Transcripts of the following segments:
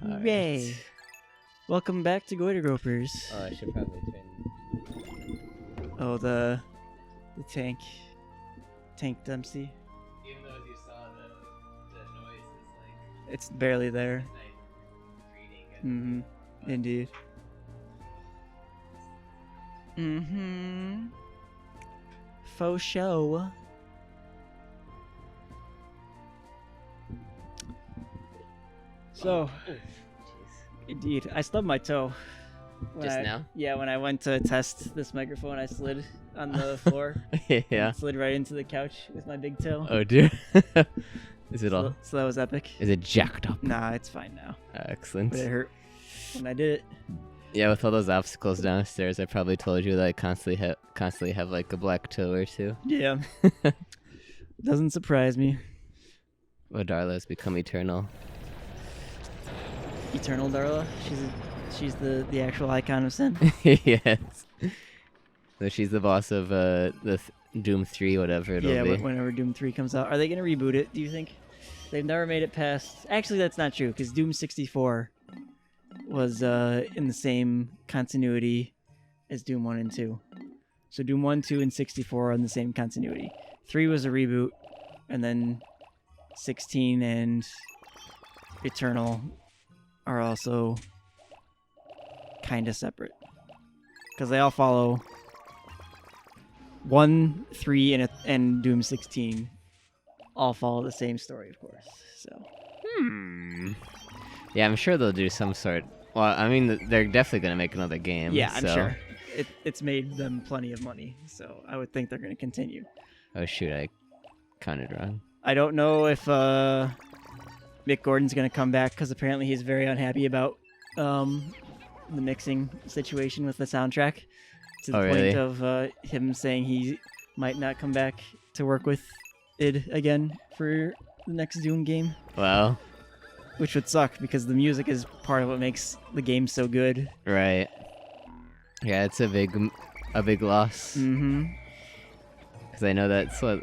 Hooray! Welcome back to Goiter Gropers. Oh, I should probably turn. Oh, the tank Dempsey. Even though as you saw the noise is like It's barely there. it's not reading. Indeed. Faux show. So, indeed, I stubbed my toe. Now? Yeah, when I went to test this microphone, I slid on the floor. Yeah. And slid right into the couch with my big toe. Oh dear. Is it all? So that was epic. Is it jacked up? Nah, it's fine now. Excellent. But it hurt when I did it. Yeah, with all those obstacles downstairs, I probably told you that I constantly have like a black toe or two. Yeah. Doesn't surprise me. Well, Darla has become eternal. Eternal Darla. She's the actual icon of sin. Yes. So she's the boss of Doom 3, whatever it'll Yeah, be. whenever Doom 3 comes out. Are they going to reboot it, do you think? They've never made it past... Actually, that's not true, because Doom 64 was in the same continuity as Doom 1 and 2. So Doom 1, 2, and 64 are in the same continuity. 3 was a reboot, and then 16 and Eternal are also kind of separate. Because they all follow 1, 3, and Doom 16 all follow the same story, of course. So. Yeah, I'm sure they'll do some sort. Well, I mean, they're definitely gonna make another game. Yeah, I'm so. sure. It's made them plenty of money, so I would think they're going to continue. Oh shoot, I counted wrong. I don't know if Mick Gordon's going to come back, because apparently he's very unhappy about the mixing situation with the soundtrack. To the point really? of him saying he might not come back to work with id again for the next Doom game. Well, Which would suck, because the music is part of what makes the game so good. right. Yeah, it's a big loss. Because I know that's what,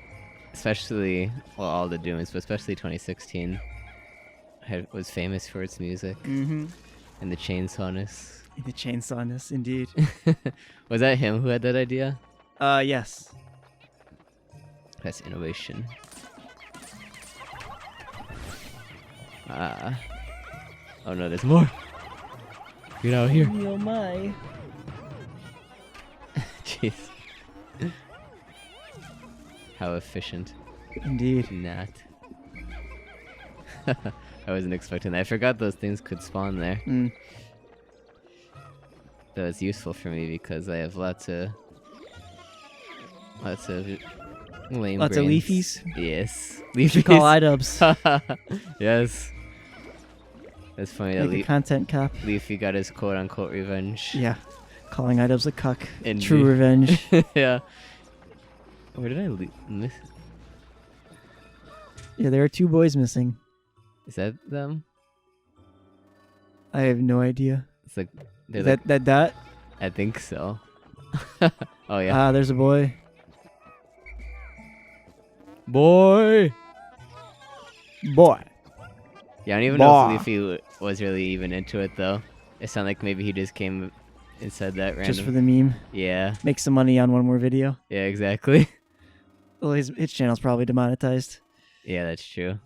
especially, well, all the Dooms, but especially 2016, was famous for its music and the chainsawness. The chainsawness, indeed. Was that him who had that idea? Yes. That's innovation. Oh no, there's more. Get out of here. Oh my. Jeez. How efficient. Indeed. Not. I wasn't expecting that. I forgot those things could spawn there. That was useful for me because I have lots of lame Lots of brains. leafies? Yes. You should call iDubbbz. Yes. That's funny that Like a content cop. Leafy got his quote-unquote revenge. Yeah. Calling iDubbbz a cuck. Indeed. True revenge. Yeah. Where did I miss? Yeah, there are 2 boys missing. Is that them? I have no idea. It's like they're Is like, that dot? I think so. Oh yeah. There's a boy. Boy. Boy. Yeah, I don't even know if Leafy was really even into it though. It sounded like maybe he just came and said that random. Just for the meme. Yeah. Make some money on one more video. Yeah, exactly. Well, his channel's probably demonetized. Yeah, that's true.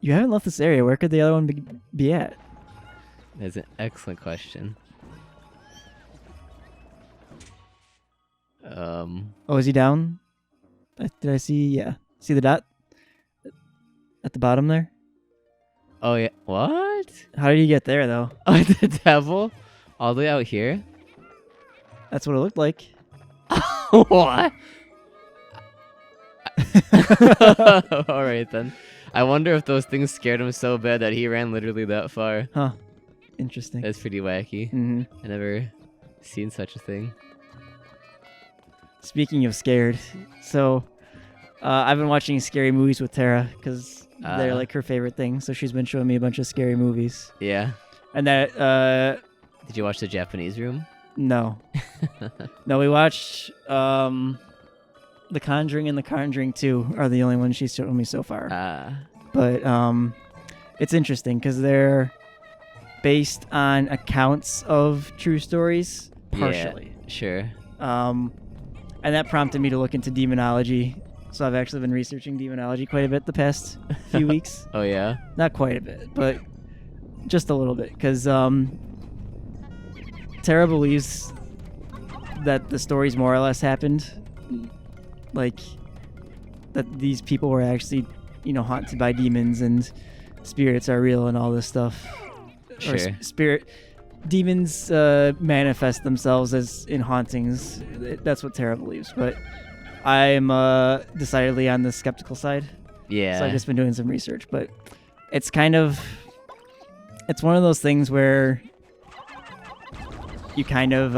You haven't left this area. Where could the other one be at? That's an excellent question. Oh, is he down? Did I see? Yeah. See the dot? At the bottom there? Oh yeah. What? How did you get there, though? Oh, the devil? All the way out here? That's what it looked like. What? All right then. I wonder if those things scared him so bad that he ran literally that far. Huh. Interesting. That's pretty wacky. I never seen such a thing. Speaking of scared, so I've been watching scary movies with Tara because they're like her favorite thing. So she's been showing me a bunch of scary movies. Yeah. And that Did you watch The Japanese Room? no, no, we watched The Conjuring and The Conjuring 2 are the only ones she's shown me so far. But it's interesting because they're based on accounts of true stories, partially. Yeah, sure. And that prompted me to look into demonology. So I've actually been researching demonology quite a bit the past few weeks. Oh yeah. Not quite a bit, but just a little bit, because Tara believes that the stories more or less happened, like that these people were actually, haunted by demons and spirits are real and all this stuff. Sure. Or demons manifest themselves as in hauntings. That's what Tara believes, but I'm decidedly on the skeptical side. Yeah. So I've just been doing some research, but it's one of those things where you kind of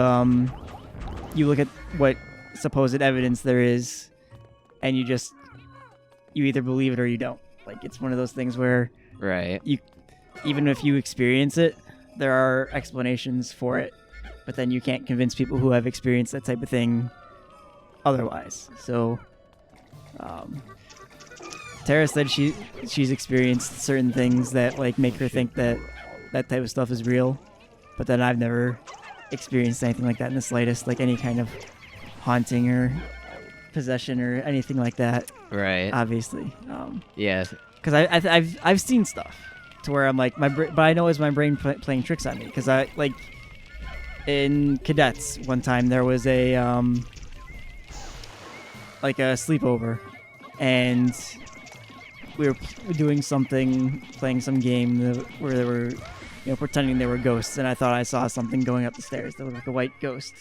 you look at what supposed evidence there is, and you either believe it or you don't. Like, it's one of those things where right. Even if you experience it, there are explanations for it, but then you can't convince people who have experienced that type of thing otherwise. So Tara said she's experienced certain things that like make her think that type of stuff is real, but then I've never experienced anything like that in the slightest, like any kind of haunting or possession or anything like that. Right. Obviously. Yeah. Because I've seen stuff to where I'm like but I know it's my brain playing tricks on me, because I like in cadets one time there was a like a sleepover, and we were doing something, playing some game where they were pretending they were ghosts, and I thought I saw something going up the stairs that was like a white ghost,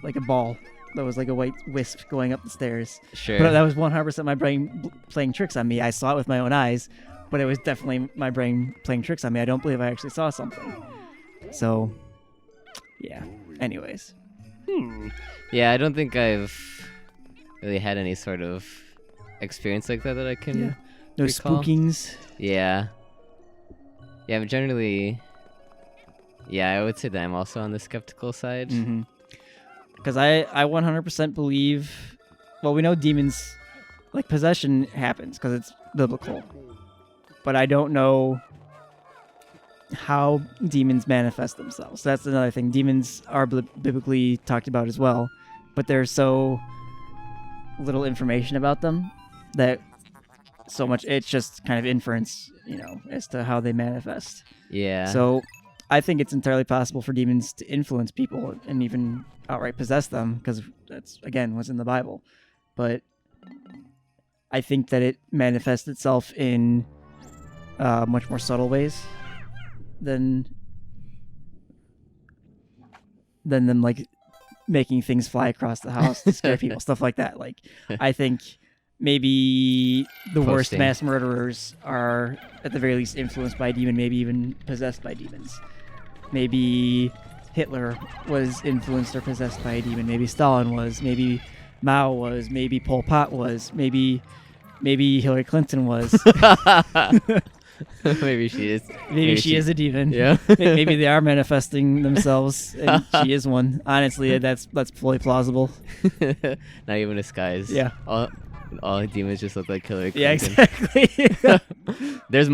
like a ball that was like a white wisp going up the stairs. Sure. But that was 100% my brain playing tricks on me. I saw it with my own eyes, but it was definitely my brain playing tricks on me. I don't believe I actually saw something. So, yeah. Anyways. Yeah, I don't think I've really had any sort of experience like that I can No recall. spookings. Yeah. Yeah, but generally, I would say that I'm also on the skeptical side. Mm-hmm. Because I 100% believe, well, we know demons, like possession happens because it's biblical. But I don't know how demons manifest themselves. That's another thing. Demons are biblically talked about as well, but there's so little information about them that so much, it's just kind of inference, as to how they manifest. Yeah. So I think it's entirely possible for demons to influence people and even outright possess them, because that's, again, what's in the Bible. But I think that it manifests itself in much more subtle ways than them like making things fly across the house to scare people, stuff like that. Like, I think maybe the worst mass murderers are at the very least influenced by a demon, maybe even possessed by demons. Maybe Hitler was influenced or possessed by a demon. Maybe Stalin was. Maybe Mao was. Maybe Pol Pot was. Maybe Hillary Clinton was. Maybe she is. Maybe she is a demon. Yeah. Maybe they are manifesting themselves, and she is one. Honestly, that's fully plausible. Not even a disguise. Yeah. All demons just look like Hillary Clinton. Yeah, exactly. There's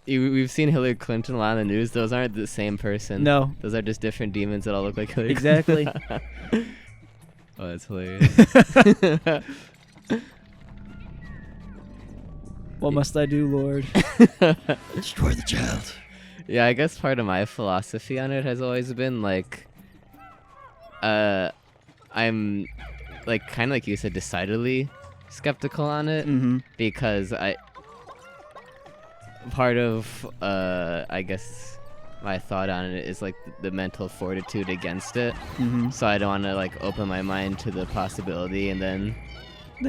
we've seen Hillary Clinton a lot in the news. Those aren't the same person. No. Those are just different demons that all look like Hillary Exactly. Clinton. Oh, that's hilarious. What must I do, Lord? Destroy the child. Yeah, I guess part of my philosophy on it has always been like, I'm like kind of like you said, decidedly skeptical on it, because part of I guess my thought on it is like the mental fortitude against it. So I don't want to like open my mind to the possibility and then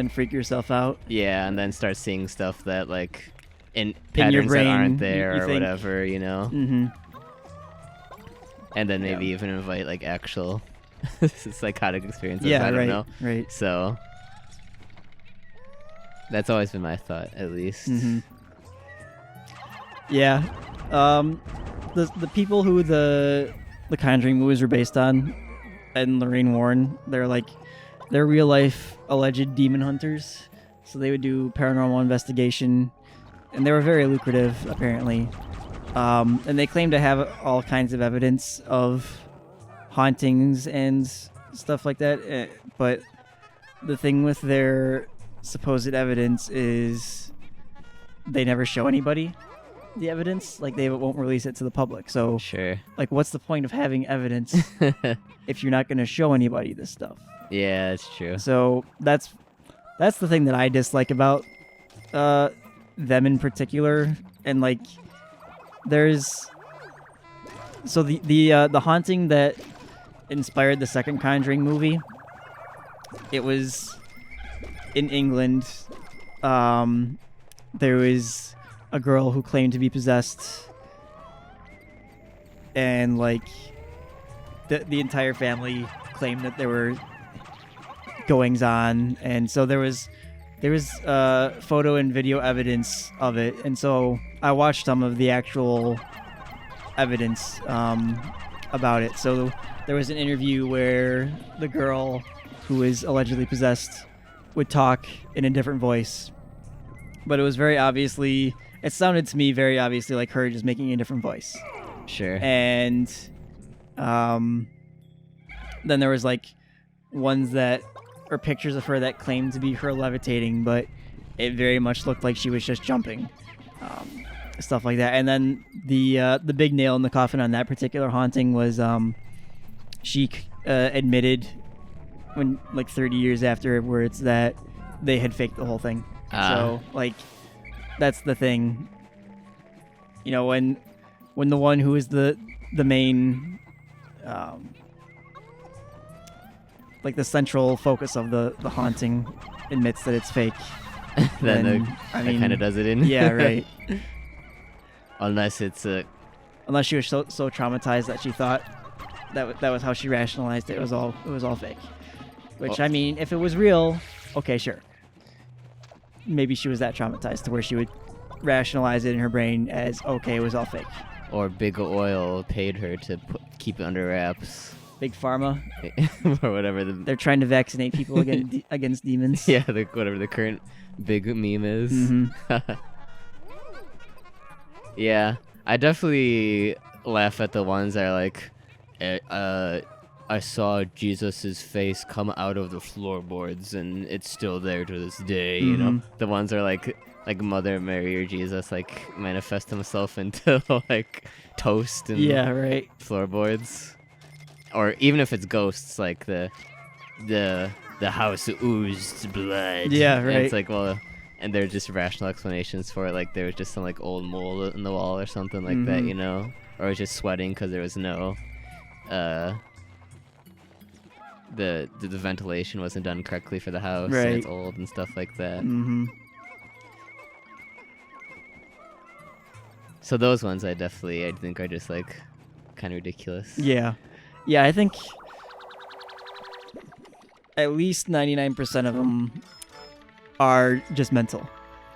freak yourself out. Yeah, and then start seeing stuff that like in patterns your brain, that aren't there or whatever, and then maybe even invite like actual psychotic experiences. I don't know. Right. So that's always been my thought, at least. Yeah. The people who the Conjuring movies were based on, Ed and Lorraine Warren, they're real life alleged demon hunters. So they would do paranormal investigation and they were very lucrative apparently. And they claim to have all kinds of evidence of hauntings and stuff like that. But the thing with their supposed evidence is they never show anybody the evidence. Like, they won't release it to the public. So, Sure. like, what's the point of having evidence if you're not going to show anybody this stuff? Yeah, that's true. So that's the thing that I dislike about them in particular. And like, there's the haunting that inspired the second Conjuring movie. It was in England. There was a girl who claimed to be possessed, and like the entire family claimed that there were goings on, and so there was photo and video evidence of it, and so I watched some of the actual evidence about it. So there was an interview where the girl who is allegedly possessed would talk in a different voice, but it was very obviously, it sounded to me very obviously like her just making a different voice. Sure. And then there was like ones that, or pictures of her that claimed to be her levitating, but it very much looked like she was just jumping, stuff like that. And then the big nail in the coffin on that particular haunting was she admitted, when like 30 years afterwards, that they had faked the whole thing. So like, that's the thing, you know, when the one who is the main like the central focus of the haunting admits that it's fake, then that kind of does it in. Yeah, right. Unless it's unless she was so traumatized that she thought that was how she rationalized it. It was all fake. Which, I mean, if it was real, okay, sure. Maybe she was that traumatized to where she would rationalize it in her brain as, okay, it was all fake. Or Big Oil paid her to keep it under wraps. Big Pharma. Or whatever. They're trying to vaccinate people against demons. Yeah, whatever the current big meme is. Mm-hmm. Yeah, I definitely laugh at the ones that are like, I saw Jesus's face come out of the floorboards, and it's still there to this day. Mm-hmm. You know, the ones are like Mother Mary or Jesus like manifest himself into like toast and yeah, right, floorboards, or even if it's ghosts, like the house oozed blood. Yeah, and right. it's like, well, and they're just rational explanations for it, like there was just some like old mold in the wall or something like that, you know, or it was just sweating because there was no the ventilation wasn't done correctly for the house, right, and it's old and stuff like that. Mm-hmm. So those ones I think are just like kind of ridiculous. Yeah, I think at least 99% of them are just mental.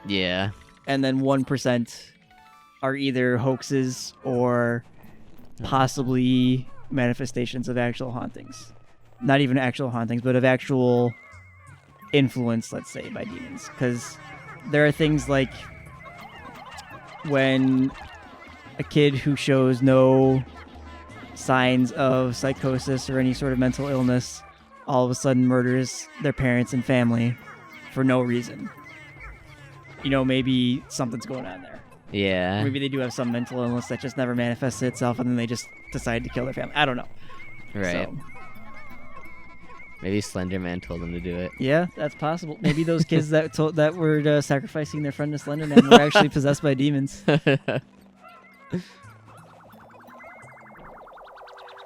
Yeah. And then 1% are either hoaxes or possibly manifestations of actual hauntings. Not even actual hauntings, but of actual influence, let's say, by demons. Because there are things like when a kid who shows no signs of psychosis or any sort of mental illness all of a sudden murders their parents and family for no reason. You know, maybe something's going on there. Yeah. Maybe they do have some mental illness that just never manifested itself, and then they just decide to kill their family. I don't know. Right. So, maybe Slender Man told them to do it. yeah, that's possible. Maybe those kids that were sacrificing their friend to Slender Man were actually possessed by demons.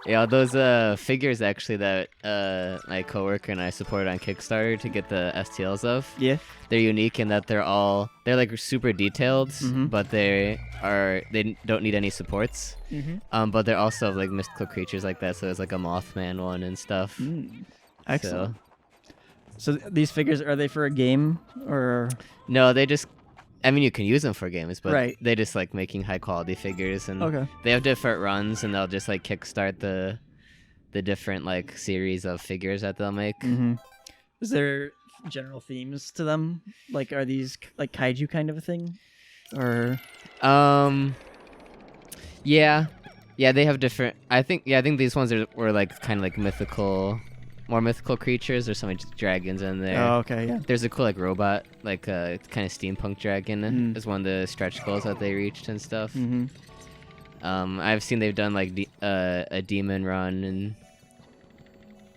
Yeah, those figures actually that my coworker and I supported on Kickstarter to get the STLs of. Yeah. They're unique in that they're like super detailed, but they don't need any supports. But they're also like mystical creatures like that. So there's like a Mothman one and stuff. Excellent. So these figures, are they for a game or? No, I mean, you can use them for games, but right, they just like making high quality figures, and okay, they have different runs, and they'll just like kickstart the different like series of figures that they'll make. Is there general themes to them? Like, are these like kaiju kind of a thing? or Yeah, they have different. I think these ones were like kind of like more mythical creatures. There's some like dragons in there. Oh, okay, yeah. There's a cool like robot, like kind of steampunk dragon is one of the stretch goals that they reached and stuff. Mm-hmm. I've seen they've done like a demon run and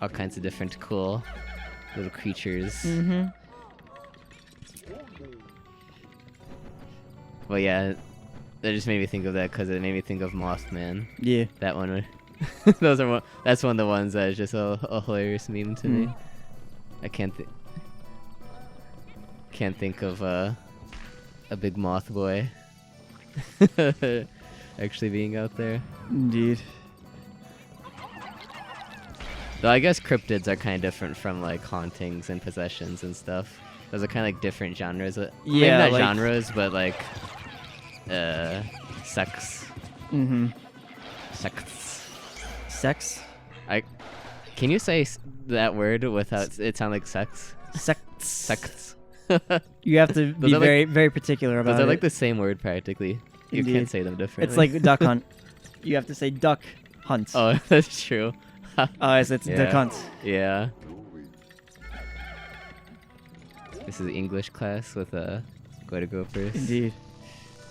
all kinds of different cool little creatures. Mm-hmm. Well, yeah, that just made me think of that because it made me think of Mothman. Yeah. That one. That's one of the ones that is just a hilarious meme to me. I can't think of a big moth boy actually being out there. Indeed. Though I guess cryptids are kind of different from like hauntings and possessions and stuff. Those are kind of like different genres. Maybe Yeah, not like, genres, but like sex. Mm-hmm. Sex. Sex. Can you say that word without it sound like sex? Sex. You have to be very, very particular about it. Those are like the same word practically. You Indeed. can't say them differently. It's like duck hunt. You have to say duck hunt. Oh, that's true. Oh, it's duck hunt. Yeah. This is English class with Go to go first. Indeed.